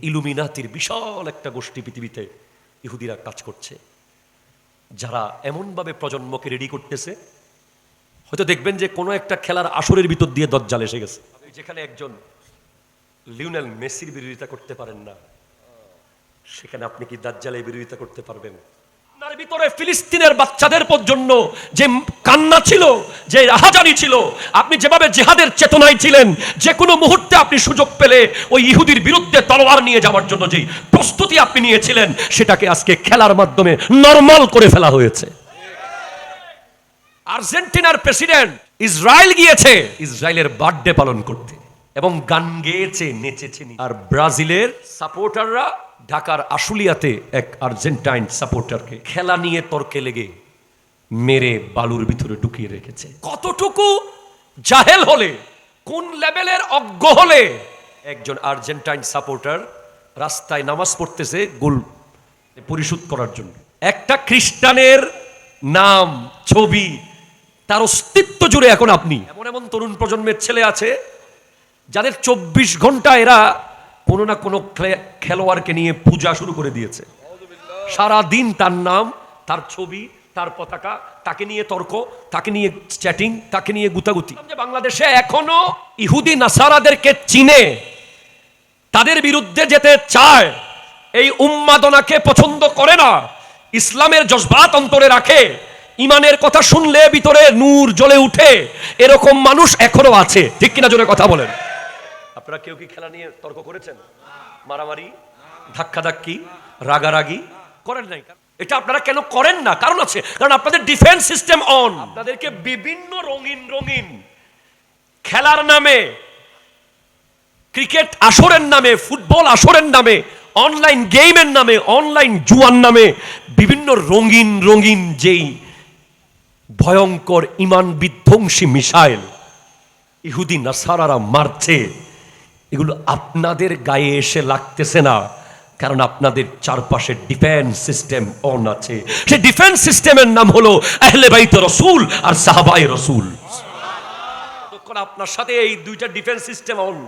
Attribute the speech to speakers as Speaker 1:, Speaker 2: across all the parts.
Speaker 1: ইলুমিনাতির বিশাল একটা গোষ্ঠী পৃথিবীতে ইহুদিরা কাজ করছে, যারা এমনভাবে প্রজন্মকে রেডি করতেছে, হয়তো দেখবেন যে কোনো একটা খেলার আসরের ভিতর দিয়ে দজ্জাল এসে গেছে। যেখানে একজন লিওনেল মেসির বিরোধিতা করতে পারেন না, সেখানে আপনি কি দাজ্জালের বিরোধিতা করতে পারবেন? আপনার ভিতরে ফিলিস্তিনের বাচ্চাদের জন্য যে কান্না ছিল, যে রাহাজানি ছিল, আপনি যেভাবে জিহাদের চেতনায় ছিলেন, যে কোনো মুহূর্তে আপনি সুযোগ পেলে ওই ইহুদির বিরুদ্ধে তলোয়ার নিয়ে যাওয়ার জন্য যে প্রস্তুতি আপনি নিয়েছিলেন, সেটাকে আজকে খেলার মাধ্যমে নরমাল করে ফেলা হয়েছে। আর্জেন্টিনার প্রেসিডেন্ট ইসরায়েল গিয়েছে ইসরায়েলের বার্থডে পালন করতে এবং গান গেয়েছে, নেচেছে। আর ব্রাজিলের সাপোর্টাররা ঢাকার আশুলিয়াতে এক আর্জেন্টাইন সাপোর্টারকে খেলা নিয়ে তর্কে লেগে মেরে বালুর ভিতরে ঢুকিয়ে রেখেছে। কতটুকু জাহেল হলে, কোন লেভেলের অজ্ঞ হলে একজন আর্জেন্টাইন সাপোর্টার রাস্তায় নামাজ পড়তেছে গোল পরিশোধ করার জন্য, একটা খ্রিস্টানের নাম, ছবি, তার অস্তিত্ব জুড়ে এখন আপনি এমন এমন তরুণ প্রজন্মের ছেলে আছে যাদের 24 ঘন্টা এরা কোনো না কোনো খেলোয়াড়কে নিয়ে পূজা শুরু করে দিয়েছে। সারা দিন তার নাম, তার ছবি, তার পতাকা, তাকে নিয়ে তর্ক, তাকে নিয়ে চ্যাটিং, তাকে নিয়ে গুতাগুতি। বাংলাদেশে এখনো ইহুদি নাসারাদেরকে চিনে, তাদের বিরুদ্ধে যেতে চায়, এই উন্মাদনাকে পছন্দ করে না, ইসলামের জজবাত অন্তরে রাখে, ইমানের কথা শুনলে ভিতরে নূর জ্বলে উঠে, এরকম মানুষ এখনো আছে। ঠিক কিনা জোরে কথা বলেন। আপনারা কেউ কি খেলা নিয়ে তর্ক করেছেন? মারামারি, ধাক্কাধাক্কি, রাগারাগি করেন নাই? এটা আপনারা কেন করেন না? কারণ আছে, কারণ আপনাদের ডিফেন্স সিস্টেম অন। আপনাদেরকে বিভিন্ন রঙিন রঙিন খেলার নামে, ক্রিকেট আসরের নামে, ফুটবল আসরের নামে, অনলাইন গেমের নামে, অনলাইন জুয়ার নামে বিভিন্ন রঙিন রঙিন যেই ভয়ঙ্কর ইমান বিধ্বংসী মিসাইল ইহুদি নাসারারা মারছে, এগুলো আপনাদের গায়ে এসে লাগতেছে না, কারণ আপনাদের চারপাশে ডিফেন্স সিস্টেম অন আছে। সেই ডিফেন্স সিস্টেমের নাম হলো আহলে বাইত রাসূল আর সাহাবায়ে রাসূল। ততক্ষণ আপনার সাথে এই দুইটা ডিফেন্স সিস্টেম অন,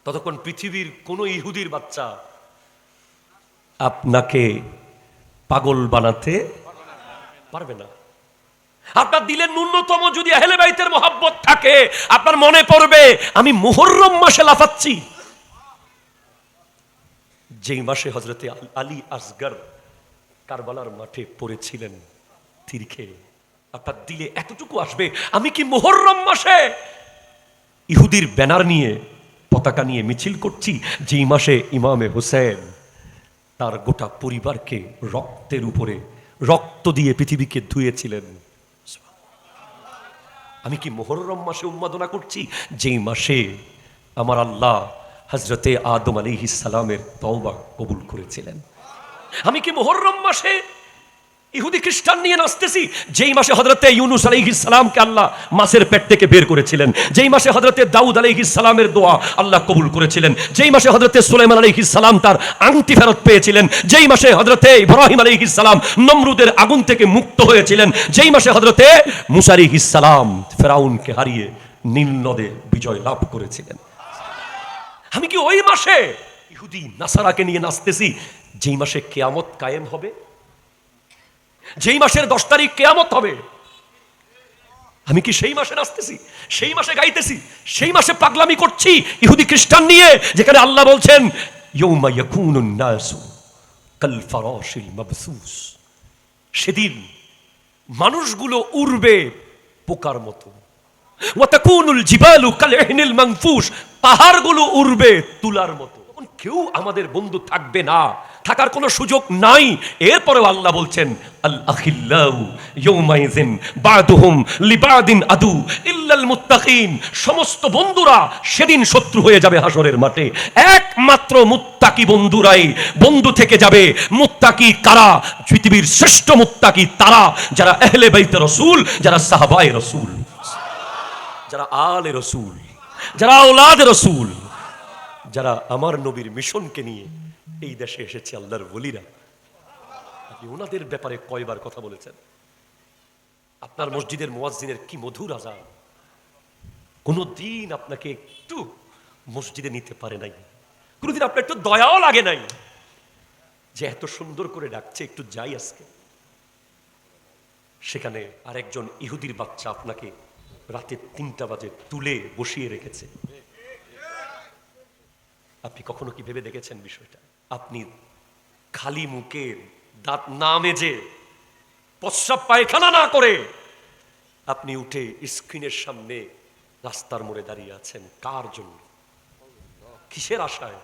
Speaker 1: ততক্ষণ পৃথিবীর কোন ইহুদির বাচ্চা আপনাকে পাগল বানাতে পারবে না। আপনার দিলে ন্যূনতম যদি আহলে বাইতের মহব্বত থাকে, আপনার মনে পড়বে আমি মুহররম মাসে লাফাচ্ছি, যেই মাসে হযরতে আলী আসগর কারবালার মাঠে পড়েছিলেন তীর খেয়ে। আপনার দিলে এতটুকু আসবে, আমি কি মুহররম মাসে ইহুদির ব্যানার নিয়ে, পতাকা নিয়ে মিছিল করছি, যেই মাসে ইমামে হোসেন তার গোটা পরিবারকে রক্তের উপরে রক্ত দিয়ে পৃথিবীকে ধুয়েছিলেন। আমি কি মুহররম মাসে উন্মাদনা করছি, যেই মাসে আমার আল্লাহ হযরতে আদম আলাইহিস সালামের তওবা কবুল করেছিলেন? আমি কি মুহররম মাসে ইহুদি খ্রিস্টান নিয়ে নাচতেছি, যেই মাসে হযরতে ইউনুস আলাইহিস সালামকে আল্লাহ মাছের পেট থেকে বের করেছিলেন, যেই মাসে হযরতে দাউদ আলাইহিস সালামের দোয়া আল্লাহ কবুল করেছিলেন, যেই মাসে হযরতে সুলাইমান আলাইহিস সালাম তার আংটি ফেরত পেয়েছিলেন, যেই মাসে হযরতে ইব্রাহিম আলাইহিস সালাম নমরুদের আগুন থেকে মুক্ত হয়েছিলেন, যেই মাসে হযরতে মুসা আলাইহিস সালাম ফেরাউনকে হারিয়ে নীল নদে বিজয় লাভ করেছিলেন। আমি কি ওই মাসে ইহুদি নাসারাকে নিয়ে নাচতেছি, যেই মাসে কিয়ামত কায়েম হবে, যেই মাসের 10 তারিখ কিয়ামত হবে? আমি কি সেই মাসে নাচতেছি, সেই মাসে গাইতেছি, সেই মাসে পাগলামি করছি ইহুদি খ্রিস্টান নিয়ে, যেখানে আল্লাহ বলছেন ইয়াউমা ইয়াকুনুন নাসু কাল ফারাশিল মাবসুস, সেদিন মানুষগুলো উড়বে পোকার মতো, ওয়া তাকুনুল জিবালু কাল ইহনিল মানফুস, পাহাড়গুলো উড়বে তুলার মতো। কেউ আমাদের বন্ধু থাকবে না, থাকার কোনো সুযোগ নাই। এরপরেও আল্লাহ বলছেন আল আখিল্লাউ ইয়াউমাইযিন বাদুহুম লিবাদিন আদু ইল্লাল মুত্তাকিন, সমস্ত বন্ধুরা সেদিন শত্রু হয়ে যাবে হাসরের মাঠে, একমাত্র মুত্তাকি বন্ধুরাই বন্ধু থেকে যাবে। মুত্তাকি কারা? পৃথিবীর শ্রেষ্ঠ মুত্তাকি তারা যারা আহলে বাইত রাসূল, যারা সাহাবায়ে রাসূল, যারা আলে রাসূল, যারা আওলাদে রাসূল, যারা আমার নবীর মিশনকে নিয়ে এই দেশে এসেছে আল্লাহর ওলিরা। আপনি ওনাদের ব্যাপারে কয়বার কথা বলেছেন? আপনার মসজিদের মুয়াজ্জিনের কি মধুর আযান, কোনদিন আপনাকে একটু মসজিদে নিতে পারে নাই, কোনোদিন আপনার একটু দয়াও লাগে নাই যে এত সুন্দর করে ডাকছে, একটু যাই আজকে। সেখানে আরেকজন ইহুদির বাচ্চা আপনাকে রাতে 3টা বাজে তুলে বসিয়ে রেখেছে। আপনি কখনো কি ভেবে দেখেছেন বিষয়টা? আপনি খালি মুখে, দাঁত না মেজে, প্রস্রাব পায়খানা না করে আপনি উঠে স্ক্রিনের সামনে রাস্তার মোড়ে দাঁড়িয়ে আছেন। কার জন্য? কিসের আশায়?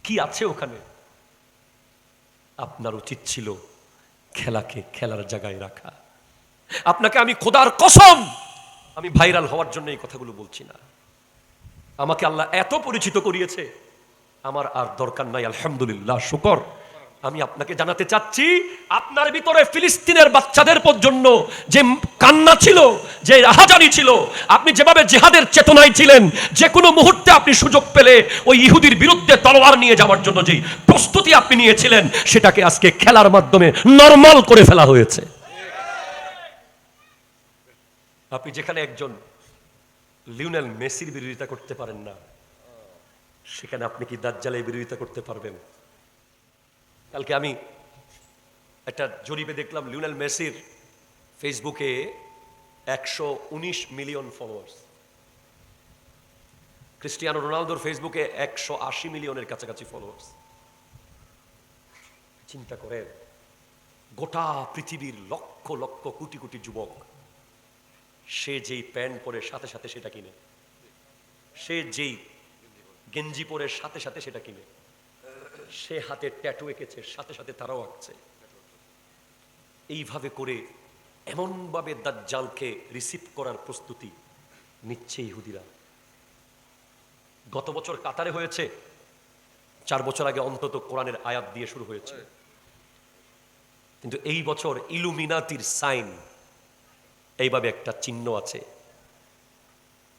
Speaker 1: কি আছে ওখানে? আপনার উচিত ছিল খেলাকে খেলার জায়গায় রাখা। আপনাকে আমি খোদার কসম, আমি ভাইরাল হওয়ার জন্য এই কথাগুলো বলছি না। আমাকে আল্লাহ এত পরিচিত করিয়েছে, আমার আর দরকার নাই। আলহামদুলিল্লাহ, শুকর। আমি আপনাকে জানাতে চাচ্ছি, আপনার ভিতরে ফিলিস্তিনের বাচ্চাদের জন্য যে কান্না ছিল, যে রাহাজানি ছিল, আপনি যেভাবে জিহাদের চেতনায় ছিলেন, যে কোনো মুহূর্তে আপনি সুযোগ পেলে ওই ইহুদির বিরুদ্ধে তলোয়ার নিয়ে যাওয়ার জন্য যে প্রস্তুতি আপনি নিয়েছিলেন, সেটাকে আজকে খেলার মাধ্যমে নরমাল করে ফেলা হয়েছে। আপনি যেখানে একজন লিওনেল মেসির বিরোধিতা করতে পারেন না, সেখানে আপনি কি দাজ্জালের বিরোধিতা করতে পারবেন? কালকে আমি একটা জরিপে দেখলাম, লিওনেল মেসির ফেসবুকে 119 মিলিয়ন ফলোয়ার্স, ক্রিস্টিয়ানো রোনালদোর ফেসবুকে 180 মিলিয়নের কাছাকাছি ফলোয়ার্স। চিন্তা করেন, গোটা পৃথিবীর লক্ষ লক্ষ কোটি কোটি যুবক, সে যেই প্যান্ট পরে সাথে সাথে সেটা কিনে, সে যেই গেঞ্জি পরে সাথে সাথে সেটা কিনে, সে হাতে ট্যাটু এঁকেছে সাথে সাথে তারাও আঁকছে। এইভাবে করে এমনভাবে দাজ্জালকে রিসিভ করার প্রস্তুতি নিচ্ছে ইহুদিরা। গত বছর কাতারে হয়েছে, 4 বছর আগে অন্তত কোরআনের আয়াত দিয়ে শুরু হয়েছে। কিন্তু এই বছর ইলুমিনাতির সাইন, এইভাবে একটা চিহ্ন আছে,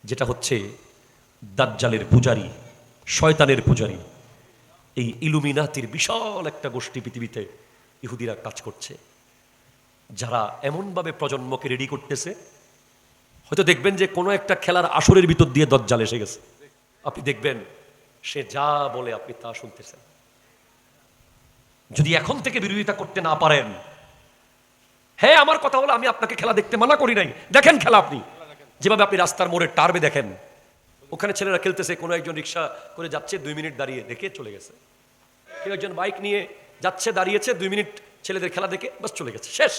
Speaker 1: যেটা হচ্ছে দাজ্জালের পূজারী, শয়তানের পূজারী। এই ইলুমিনাতির বিশাল একটা গোষ্ঠী পৃথিবীতে ইহুদিরা কাজ করছে, যারা এমনভাবে প্রজন্মকে রেডি করতেছে, হয়তো দেখবেন যে কোনো একটা খেলার আসরের ভিতর দিয়ে দাজ্জাল এসে গেছে। আপনি দেখবেন সে যা বলে আপনি তা শুনতেছেন। যদি এখন থেকে বিরোধিতা করতে না পারেন, হ্যাঁ আমার কথা হলো, আমি আপনাকে খেলা দেখতে মানা করি নাই, দেখেন খেলা। আপনি যেভাবে আপনি রাস্তার মোড়ে টার্বে দেখেন, ওখানে ছেলেরা খেলতেছে, কোনো একজন রিক্সা করে যাচ্ছে, 2 মিনিট দাঁড়িয়ে দেখে চলে গেছে। কেউ একজন বাইক নিয়ে যাচ্ছে, দাঁড়িয়েছে, 2 মিনিট ছেলেদের খেলা দেখে বাস চলে গেছে, শেষ।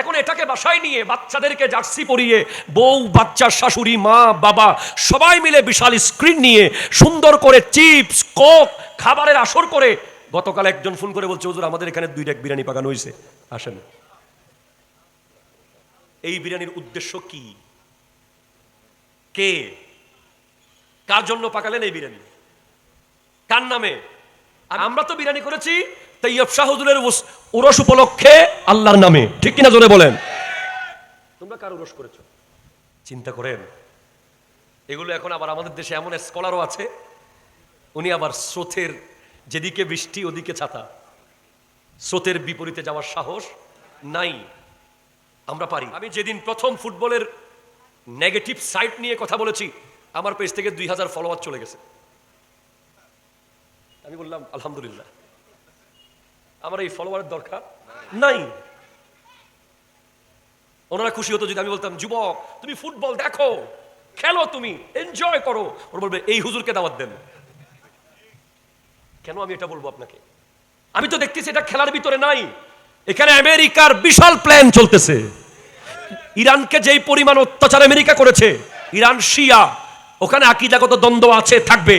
Speaker 1: এখন এটাকে বাসায় নিয়ে বাচ্চাদেরকে জার্সি পরিয়ে, বউ, বাচ্চার শাশুড়ি, মা, বাবা সবাই মিলে বিশাল স্ক্রিন নিয়ে সুন্দর করে চিপস, কোক, খাবারের আসর করে। গতকাল একজন ফোন করে বলছে, হুজুর আমাদের এখানে 2 ডেক বিরিয়ানি পাকানো হয়েছে, আসেন। এই বিরিয়ানির উদ্দেশ্য কি? কে, কার জন্য পাকালেন এই বিরিয়ানি? কার নামে? আমরা তো বিরিয়ানি করেছি তৈয়ব শাহ হুজুরের উরস উপলক্ষে, আল্লাহর নামে, ঠিক কিনা জোরে বলেন। তোমরা কার উরস করেছো? চিন্তা করেন। এগুলো এখন আবার আমাদের দেশে এমন স্কলারও আছে, উনি আবার স্রোতের যেদিকে বৃষ্টি ওদিকে ছাতা, স্রোতের বিপরীতে যাওয়ার সাহস নাই। আমরা পারি। আমি যেদিন প্রথম ফুটবলের নেগেটিভ সাইড নিয়ে কথা বলেছি, আমার পেজ থেকে 2000 ফলোয়ার চলে গেছে। আমি বললাম আলহামদুলিল্লাহ, আমার এই ফলোয়ারের দরকার নাই। ওনারা খুশি হতো যদি আমি বলতাম, যুবক তুমি ফুটবল দেখো, খেলো, তুমি এনজয় করো। ওরা বলবে এই হুজুরকে দাওয়াত দেন। কেন আমি এটা বলবো আপনাকে? আমি তো দেখতেছি এটা খেলার ভিতরে নাই। এখানে আমেরিকার বিশাল প্ল্যান চলতেছে। ইরানকে যেই পরিমাণ অত্যাচার আমেরিকা করেছে, ইরান শিয়া, ওখানে আকীদাগত দ্বন্দ্ব আছে, থাকবে,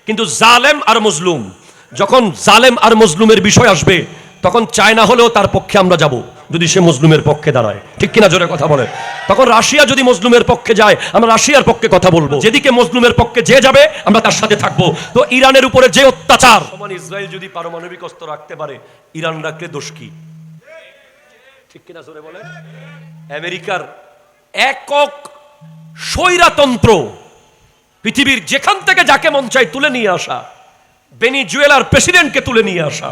Speaker 1: কিন্তু জালেম আর মজলুম, যখন জালেম আর মজলুমের বিষয় আসবে, তখন চায়না হলেও তার পক্ষে আমরা যাব, যদি সে মজলুমের পক্ষে দাঁড়ায়, ঠিক কিনা জোরে কথা বলে। তখন রাশিয়া যদি মজলুমের পক্ষে যায়, আমরা রাশিয়ার পক্ষে কথা বলবো। যেদিকে মজলুমের পক্ষে যে যাবে, আমরা তার সাথে থাকবো। তো ইরানের উপরে যে অত্যাচার, সমান ইসরায়েল যদি পারমাণবিক অস্ত্র রাখতে পারে, ইরান রাখলে দোষ কি? ঠিক কিনা জোরে বলে। আমেরিকার একক স্বৈরাতন্ত্র, পৃথিবীর যেখান থেকে যাকে মন চায় তুলে নিয়ে আসা, ভেনেজুয়েলার প্রেসিডেন্টকে তুলে নিয়ে আসা,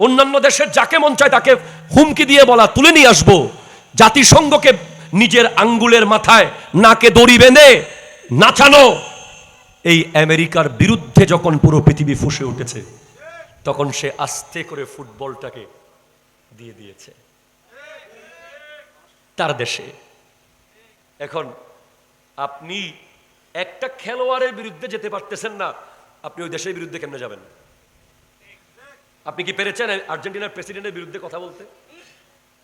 Speaker 1: অন্যান্য দেশের যাকে মন চায় তাকে হুমকি দিয়ে বলা তুলে নিয়ে আসবো, জাতিসংঘকে নিজের আঙ্গুলের মাথায় নাকে দড়ি বেঁধে নাচানো, এই আমেরিকার বিরুদ্ধে যখন পুরো পৃথিবী ফুঁসে উঠেছে, তখন সে আস্তে করে ফুটবলটাকে দিয়ে দিয়েছে তার দেশে। এখন আপনি একটা খেলোয়াড়ের বিরুদ্ধে যেতে পারতেছেন না, আপনি ওই দেশের বিরুদ্ধে কেমনে যাবেন? আপনি কি পেরেছেন আর্জেন্টিনার প্রেসিডেন্টের বিরুদ্ধে কথা বলতে?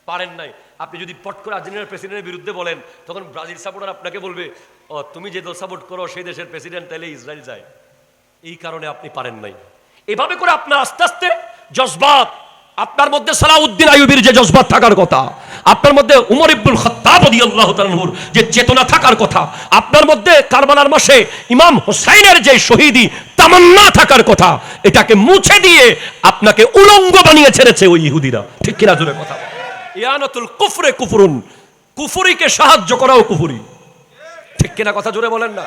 Speaker 1: পারেন নাই। আপনি যদি পট করে আর্জেন্টিনার প্রেসিডেন্টের বিরুদ্ধে বলেন, তখন ব্রাজিল সাপোর্টার আপনাকে বলবে, ও তুমি যে দল সাপোর্ট করো সেই দেশের প্রেসিডেন্ট, তাহলে ইসরায়েল যায়। এই কারণে আপনি পারেন নাই। এভাবে করে আপনার আস্তে আস্তে জজবাত, আপনার মধ্যে সালাউদ্দিন আইয়ুবীর যে জজবাত থাকার কথা, আপনার মধ্যে উমর ইবনুল খাত্তাব রাদিয়াল্লাহু তাআলা আনহুর যে চেতনা থাকার কথা, আপনার মধ্যে কারবালার মাসে ইমাম হুসাইনের যে শহীদি তামান্না থাকার কথা, এটাকে মুছে দিয়ে আপনাকে উলঙ্গ বানিয়ে ছেড়েছে ওই ইহুদিরা। ঠিক কিনা জোরে কথা? ইয়ানাতুল কুফরে কুফরুন, কুফরিকে সাহায্য করাও কুফরি। ঠিক কিনা কথা জোরে বলেন না?